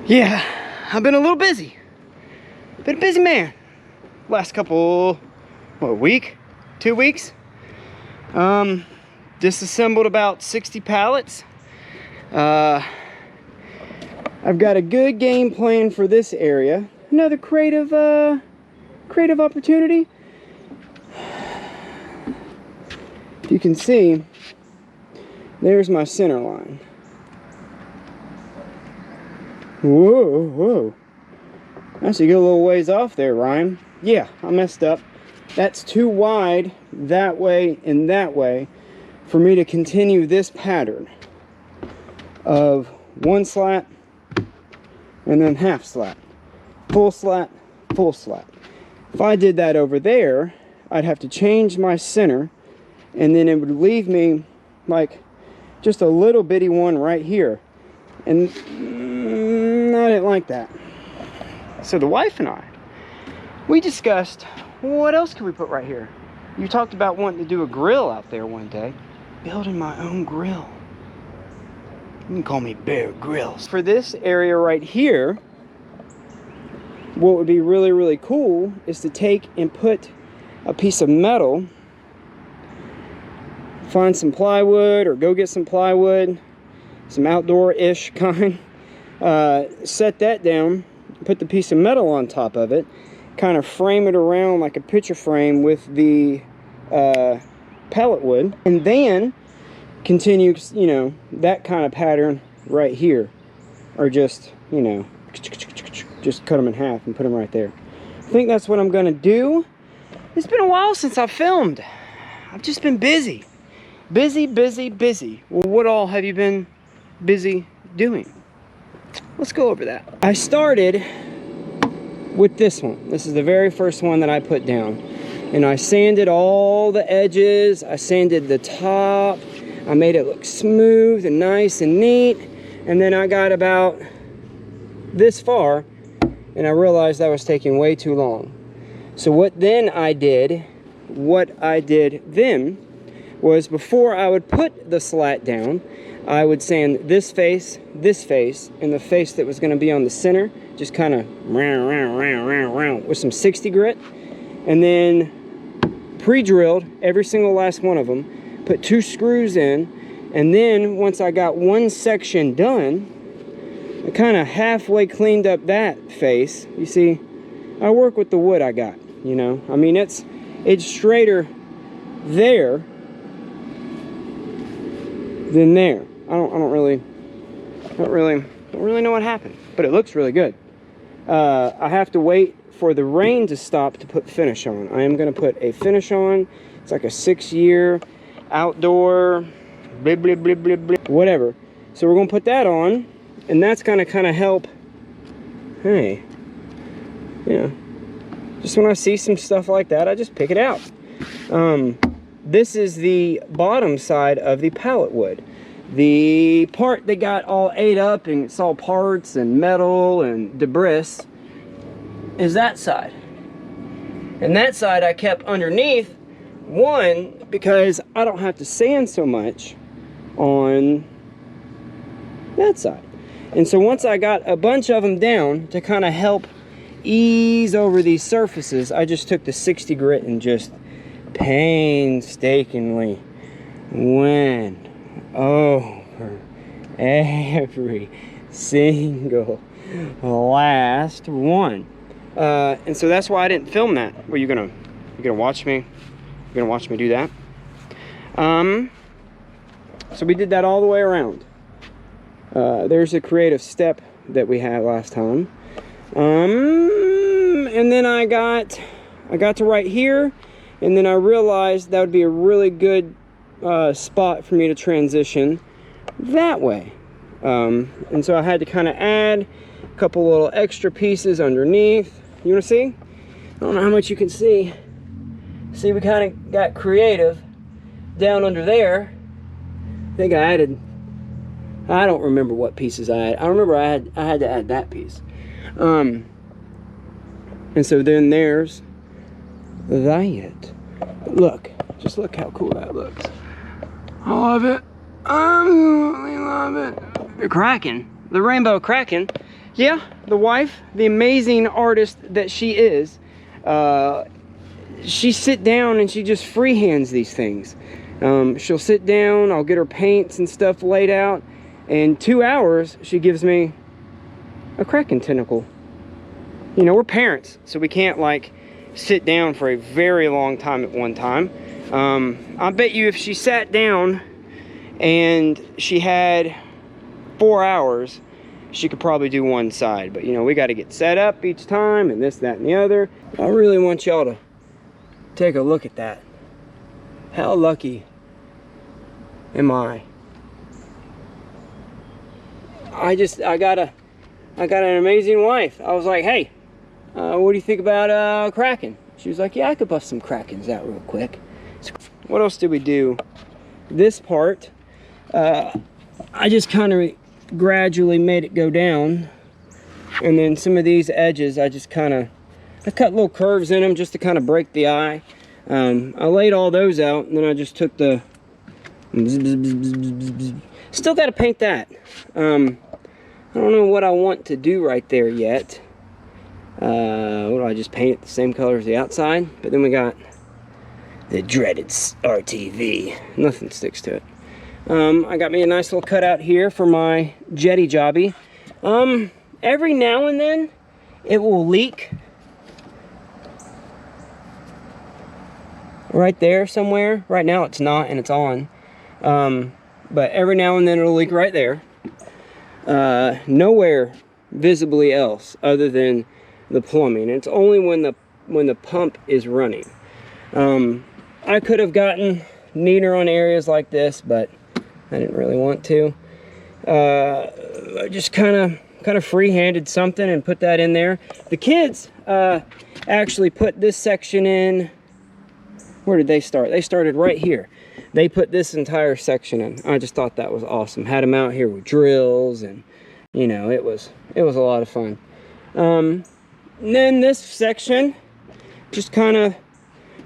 Yeah, I've been a little busy. Been a busy man. Last couple, what, week? 2 weeks? Disassembled about 60 pallets. I've got a good game plan for this area. Another creative opportunity. If you can see, there's my center line. Whoa, whoa. That's a good little ways off there, Ryan. Yeah, I messed up. That's too wide that way and that way for me to continue this pattern of one slat and then half slat, full slat, full slat. If I did that over there, I'd have to change my center, and then it would leave me like just a little bitty one right here. And I didn't like that. So the wife and I, we discussed, what else can we put right here? You talked about wanting to do a grill out there one day. Building my own grill. You can call me Bear Grylls. For this area right here, what would be really, really cool is to take and put a piece of metal, find some plywood or go get some plywood, some outdoor-ish kind, set that down, put the piece of metal on top of it, kind of frame it around like a picture frame with the pallet wood, and then continue, you know, that kind of pattern right here, or just, you know, just cut them in half and put them right there. I think that's what I'm gonna do. It's been a while since I've filmed. I've just been busy. Busy. Well, what all have you been busy doing? Let's go over that. I started with this one. This is the very first one that I put down. And I sanded all the edges. I sanded the top. I made it look smooth and nice and neat. And then I got about this far and I realized that was taking way too long. So what I did then was, before I would put the slat down, I would sand this face, and the face that was going to be on the center, just kind of round with some 60 grit, and then pre-drilled every single last one of them, put 2 screws in, and then once I got one section done, I kind of halfway cleaned up that face. You see, I work with the wood I got, you know. I mean, it's straighter there than there. I don't really know what happened, but it looks really good. I have to wait for the rain to stop to put finish on. I am going to put a finish on. It's like a 6-year outdoor whatever. So we're going to put that on, and that's going to kind of help. Hey, yeah, just when I see some stuff like that, I just pick it out. This is the bottom side of the pallet wood. The part that got all ate up and it's all parts and metal and debris is that side. And that side I kept underneath, one, because I don't have to sand so much on that side. And so once I got a bunch of them down to kind of help ease over these surfaces, I just took the 60 grit and just painstakingly went over every single last one. And so that's why I didn't film that. Well, you're gonna watch me? You're gonna watch me do that? So we did that all the way around. There's a creative step that we had last time. And then I got to right here, and then I realized that would be a really good spot for me to transition that way. And so I had to kind of add a couple little extra pieces underneath. You want to see? I don't know how much you can see. See, we kind of got creative down under there. I think I added, I don't remember what pieces I had. I remember I had to add that piece. And so then there's that. Look, just look how cool that looks. I love it. I absolutely love it. The Kraken, the rainbow Kraken, yeah, the wife, the amazing artist that she is, she sit down and she just freehands these things. She'll sit down, I'll get her paints and stuff laid out, and 2 hours she gives me a Kraken tentacle. You know, we're parents, so we can't like sit down for a very long time at one time. I bet you if she sat down and she had 4 hours, she could probably do one side. But you know, we got to get set up each time and this, that, and the other. I really want y'all to take a look at that. How lucky am I? I got an amazing wife. I was like, hey, what do you think about Kraken? She was like, yeah, I could bust some Krakens out real quick. What else did we do? This part, I just kind of gradually made it go down, and then some of these edges I cut little curves in them just to kind of break the eye. I laid all those out, and then I just took the still got to paint that. I don't know what I want to do right there yet. What do I just paint it the same color as the outside? But then we got the dreaded RTV. Nothing sticks to it. I got me a nice little cutout here for my jetty jobby. Every now and then it will leak right there somewhere. Right now it's not, and it's on. But every now and then it'll leak right there. Nowhere visibly else other than the plumbing. It's only when the pump is running. I could have gotten neater on areas like this, but I didn't really want to. I just kind of free-handed something and put that in there. The kids actually put this section in. Where did they start? They started right here. They put this entire section in. I just thought that was awesome. Had them out here with drills, and you know, it was a lot of fun. And then this section, just kind of,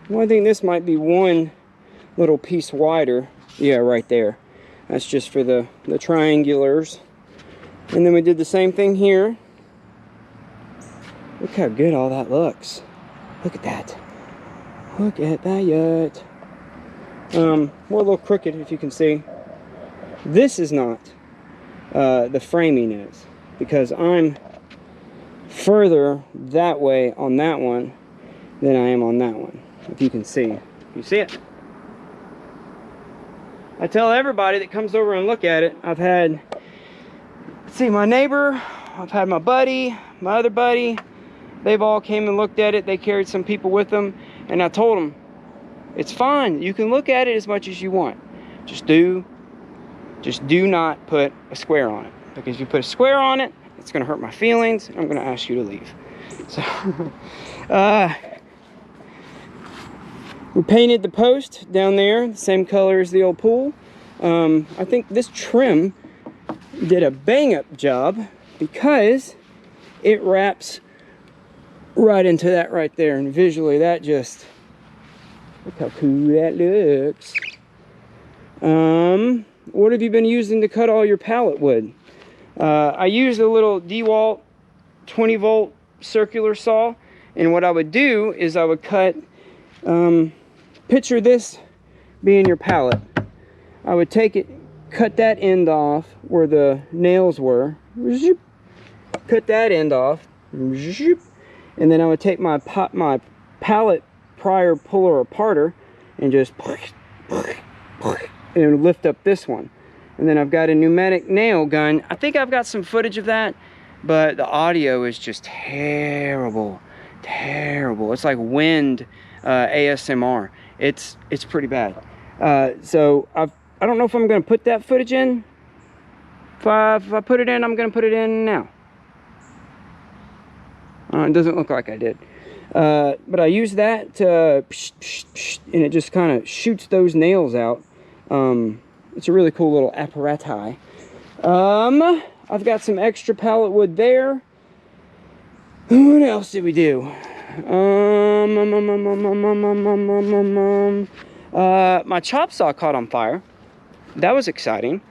well, I think this might be one little piece wider. Yeah, right there. That's just for the triangulars. And then we did the same thing here. Look how good all that looks. Look at that. Look at that yet. We're a little crooked, if you can see. This is not. The framing is. Because I'm further that way on that one than I am on that one. If you can see. You see it? I tell everybody that comes over and look at it, I've had, let's see, my neighbor, I've had my buddy, my other buddy, they've all came and looked at it. They carried some people with them, and I told them, it's fine. You can look at it as much as you want. Just do not put a square on it. Because if you put a square on it, it's going to hurt my feelings, and I'm going to ask you to leave. So, we painted the post down there, the same color as the old pool. I think this trim did a bang-up job because it wraps right into that right there. And visually, that just, look how cool that looks. What have you been using to cut all your pallet wood? I used a little DeWalt 20-volt circular saw. And what I would do is I would cut, picture this being your pallet. I would take it, cut that end off where the nails were, cut that end off, and then I would take my pallet prior puller aparter and just and lift up this one. And then I've got a pneumatic nail gun. I think I've got some footage of that, but the audio is just terrible. It's like wind ASMR. It's pretty bad. So I don't know if I'm going to put that footage in. If I put it in, I'm going to put it in now. It doesn't look like I did. But I use that to, and it just kind of shoots those nails out. It's a really cool little apparatus. I've got some extra pallet wood there. What else did we do? My chop saw caught on fire. That was exciting.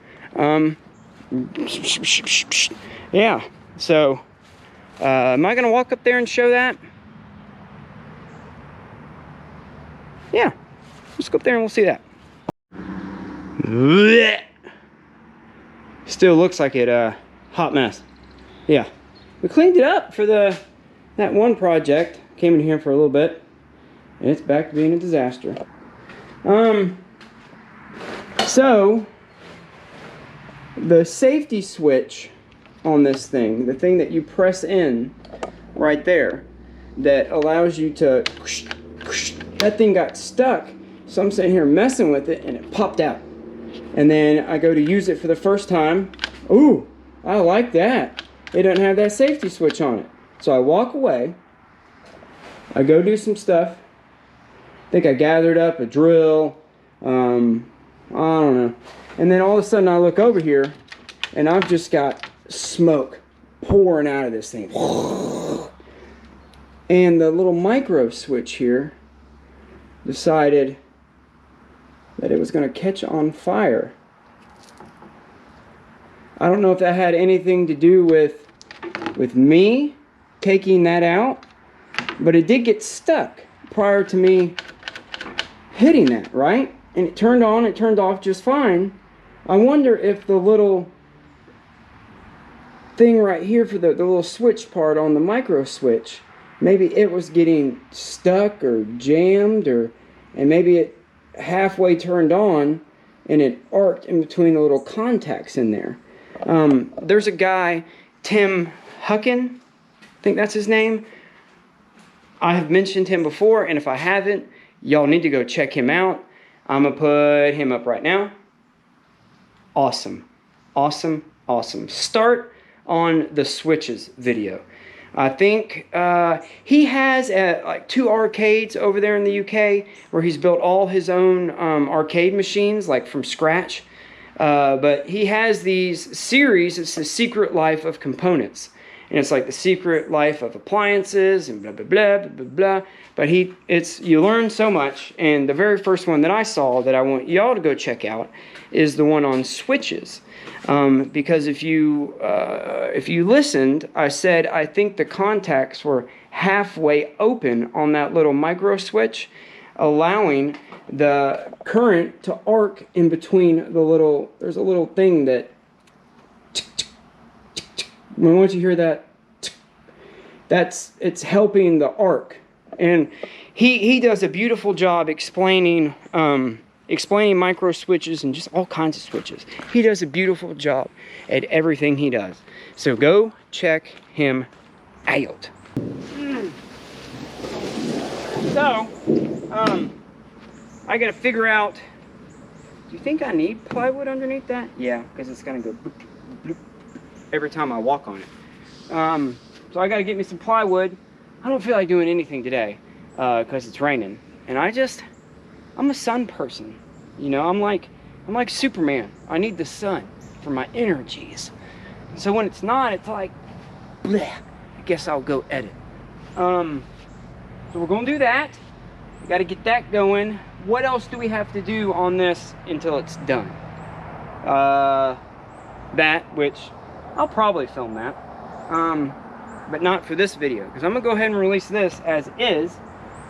Yeah, so Am I gonna walk up there and show that? Yeah, let's go up there and we'll see that. Still looks like it, hot mess. Yeah, we cleaned it up for that one project. Came in here for a little bit, and it's back to being a disaster. So the safety switch on this thing, the thing that you press in right there, that allows you to, that thing got stuck. So I'm sitting here messing with it, and it popped out. And then I go to use it for the first time. Ooh, I like that. It doesn't have that safety switch on it. So I walk away. I go do some stuff. I think I gathered up a drill. I don't know. And then all of a sudden I look over here, and I've just got smoke pouring out of this thing. And the little micro switch here decided that it was going to catch on fire. I don't know if that had anything to do with me taking that out, but it did get stuck prior to me hitting that, right? And it turned on, it turned off just fine. I wonder if the little thing right here for the little switch part on the micro switch, maybe it was getting stuck or jammed, and maybe it halfway turned on and it arced in between the little contacts in there. There's a guy, Tim Hucken, I think that's his name. I have mentioned him before, and if I haven't, y'all need to go check him out. I'm gonna put him up right now. Awesome, awesome, awesome. Start on the switches video. I think he has like 2 arcades over there in the UK where he's built all his own arcade machines, like from scratch. But he has these series. It's the Secret Life of Components, and it's like the Secret Life of Appliances and blah blah blah blah blah blah. But you learn so much. And the very first one that I saw that I want y'all to go check out is the one on switches. Because if you listened, I said I think the contacts were halfway open on that little micro switch, allowing the current to arc in between the little. There's a little thing that. Once you hear that, it's helping the arc, and he does a beautiful job explaining micro switches and just all kinds of switches. He does a beautiful job at everything he does. So go check him out. So, I gotta figure out, do you think I need plywood underneath that? Yeah, because it's gonna go bloop, bloop, every time I walk on it. So I gotta get me some plywood. I don't feel like doing anything today because it's raining. And I'm a sun person. You know, I'm like Superman. I need the sun for my energies. So when it's not, it's like, bleh, I guess I'll go edit. So we're gonna do that. We gotta get that going. What else do we have to do on this until it's done? That, which I'll probably film that. But not for this video, because I'm gonna go ahead and release this as is,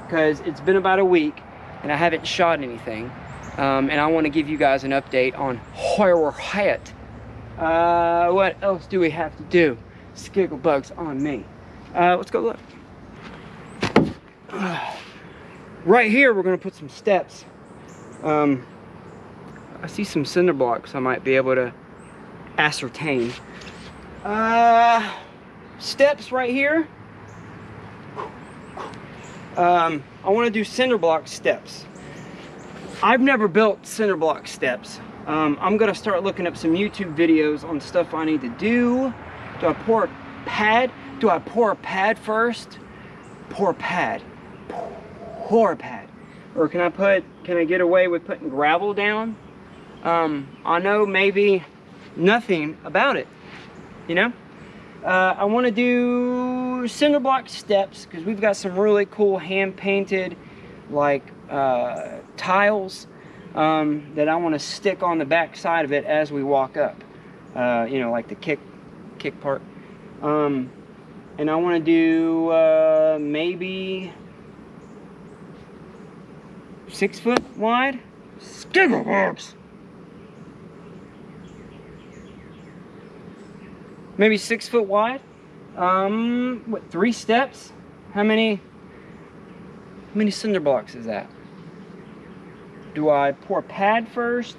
because it's been about a week and I haven't shot anything. And I want to give you guys an update on where we're at. What else do we have to do? Skigglebug's on me. Let's go look. Right here, we're going to put some steps. I see some cinder blocks I might be able to ascertain. Steps right here. I want to do cinder block steps. I've never built cinder block steps. I'm gonna start looking up some YouTube videos on stuff I need to do. Do I pour a pad? Do I pour a pad first? Pour a pad. Pour a pad. Or can I get away with putting gravel down? I know maybe nothing about it, you know? I want to do cinder block steps because we've got some really cool hand painted like tiles that I want to stick on the back side of it as we walk up, you know, like the kick part. And And I want to do maybe 6 foot wide. Skigglebugs! Maybe 6 foot wide. What, 3 steps? How many cinder blocks is that? Do I pour pad first?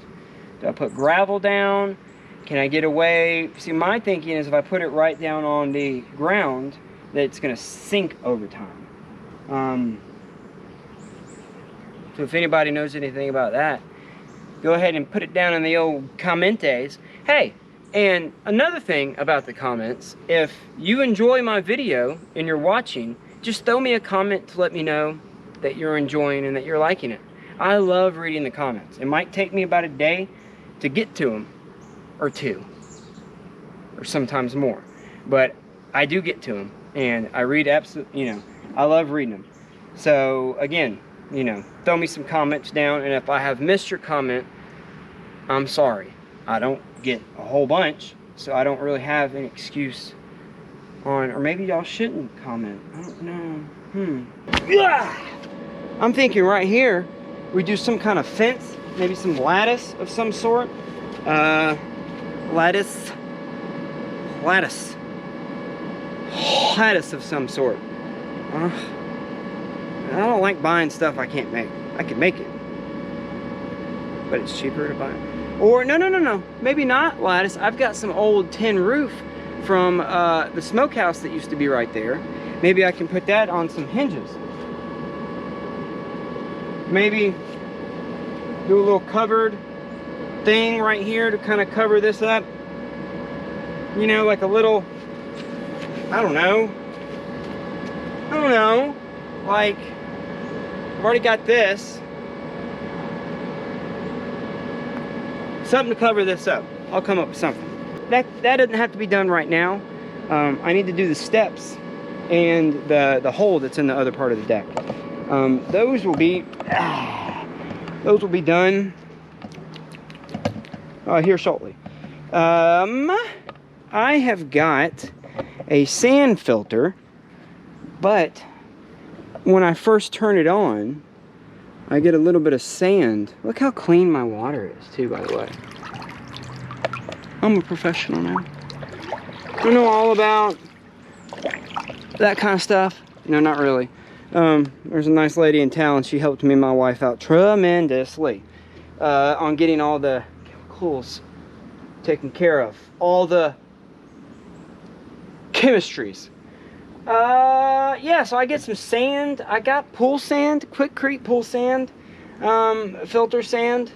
Do I put gravel down? Can I get away? See, my thinking is if I put it right down on the ground, that it's going to sink over time. So if anybody knows anything about that, go ahead and put it down in the old commentes. Hey, and another thing about the comments, if you enjoy my video and you're watching, just throw me a comment to let me know that you're enjoying and that you're liking it. I love reading the comments. It might take me about a day to get to them, or 2, or sometimes more. But I do get to them, and I read absolutely, I love reading them. So again, throw me some comments down, and if I have missed your comment, I'm sorry. I don't get a whole bunch, so I don't really have an excuse on, or maybe y'all shouldn't comment. I don't know. Yeah! I'm thinking right here, we do some kind of fence, maybe some lattice of some sort. Lattice of some sort. I don't like buying stuff I can't make. I can make it, but it's cheaper to buy it. Or no, maybe not lattice. I've got some old tin roof from the smokehouse that used to be right there. Maybe I can put that on some hinges. Maybe do a little covered thing right here to kind of cover this up. Like a little, I don't know. Like, I've already got this. Something to cover this up. I'll come up with something. That doesn't have to be done right now. I need to do the steps and the hole that's in the other part of the deck. Those will be done here shortly. I have got a sand filter, but when I first turn it on, I get a little bit of sand. Look how clean my water is too, by the way. I'm a professional now. I know all about that kind of stuff. No, not really. There's a nice lady in town. She helped me and my wife out tremendously on getting all the chemicals taken care of. All the chemistries. Yeah, so I get some sand. I got pool sand, Quikrete pool sand, filter sand.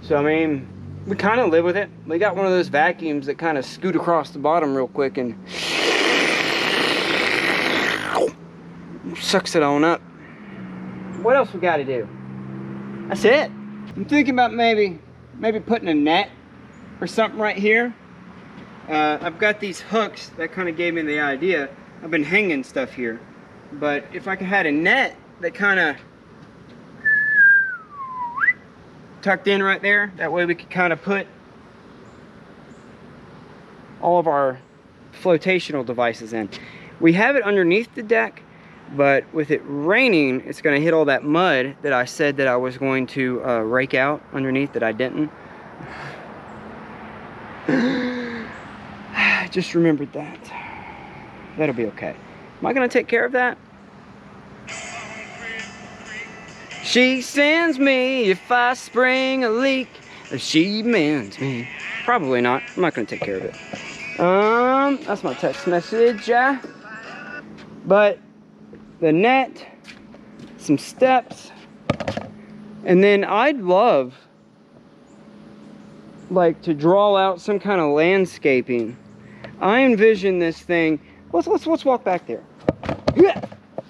So, I mean, we kind of live with it. We got one of those vacuums that kind of scoot across the bottom real quick and sucks it on up. What else we got to do? That's it. I'm thinking about maybe putting a net or something right here. I've got these hooks that kind of gave me the idea. I've been hanging stuff here, but if I had a net that kind of tucked in right there, that way we could kind of put all of our flotational devices in. We have it underneath the deck, but with it raining, it's going to hit all that mud that I said that I was going to rake out underneath that I didn't. I just remembered that. That'll be okay. Am I going to take care of that? She sends me if I spring a leak. If she mends me. Probably not. I'm not going to take care of it. That's my text message. But the net, some steps, and then I'd love like to draw out some kind of landscaping. I envision this thing. Let's walk back there. Yeah,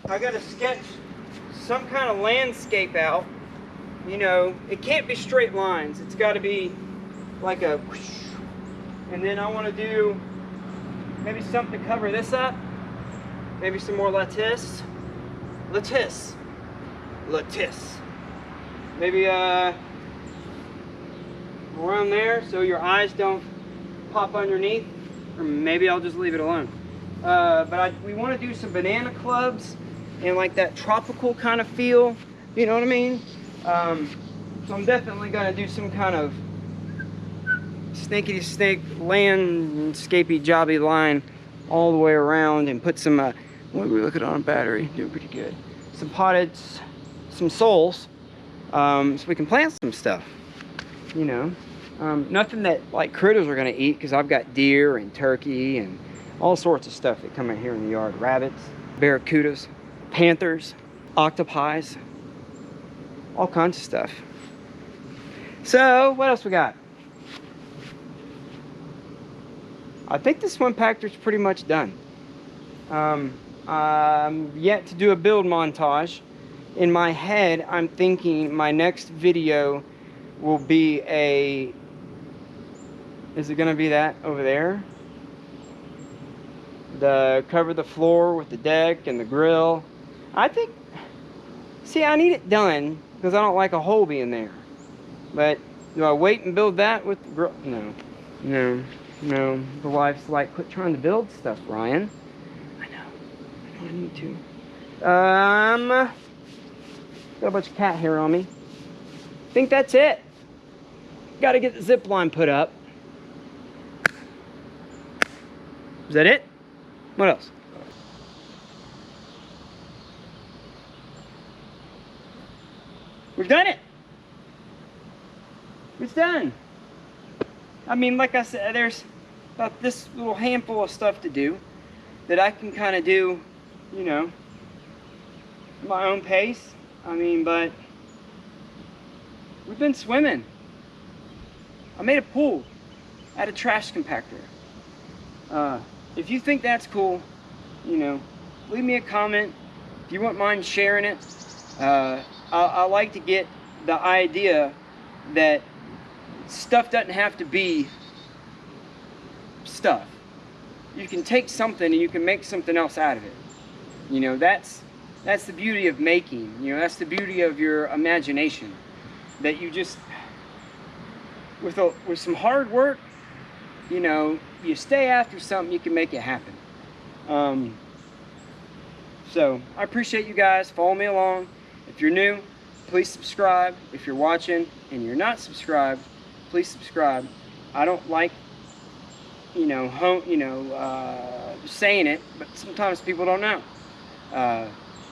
I got to sketch some kind of landscape out. You know, it can't be straight lines. It's got to be like a whoosh. And then I want to do maybe something to cover this up. Maybe some more lettuce. Maybe around there so your eyes don't pop underneath. Or maybe I'll just leave it alone. We want to do some banana clubs and like that tropical kind of feel. You know what I mean? So I'm definitely going to do some kind of snaky snake landscapey jobby line all the way around and put some, what are we looking on battery? Doing pretty good. Some potted, some soils, so we can plant some stuff, you know. Nothing that like critters are going to eat, because I've got deer and turkey and all sorts of stuff that come in here in the yard. Rabbits, barracudas, panthers, octopi, all kinds of stuff. So what else we got? I think the SWIMPACTOR is pretty much done. I'm yet to do a build montage. In my head, I'm thinking my next video will be a... Is it gonna be that over there? Cover the floor with the deck and the grill. I think... See, I need it done because I don't like a hole being there. But do I wait and build that with the grill? No. No. No. The wife's like, quit trying to build stuff, Ryan. I know. I need to. Got a bunch of cat hair on me. I think that's it. Got to get the zip line put up. Is that it? What else? We've done it. It's done. I mean, like I said, there's about this little handful of stuff to do that I can kind of do, you know, at my own pace. I mean, but we've been swimming. I made a pool at a trash compactor. If you think that's cool, you know, leave me a comment. If you wouldn't mind sharing it. I like to get the idea that stuff doesn't have to be stuff. You can take something and you can make something else out of it. You know, that's the beauty of making. You know, that's the beauty of your imagination. That you just, with some hard work, you know, you stay after something, you can make it happen. So I appreciate you guys. Follow me along. If you're new, please subscribe. If you're watching and you're not subscribed, please subscribe. I don't like, you know, saying it, but sometimes people don't know.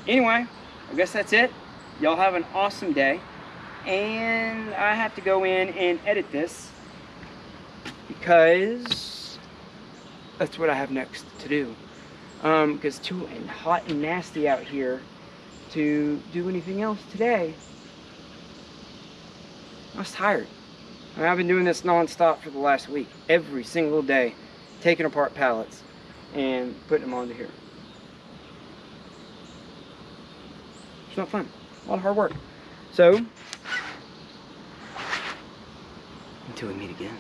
Anyway, I guess that's it. Y'all have an awesome day. And I have to go in and edit this because that's what I have next to do. Because it's too hot and nasty out here to do anything else today. I was tired. I mean, I've been doing this non-stop for the last week. Every single day, taking apart pallets and putting them onto here. It's not fun. A lot of hard work. So, until we meet again.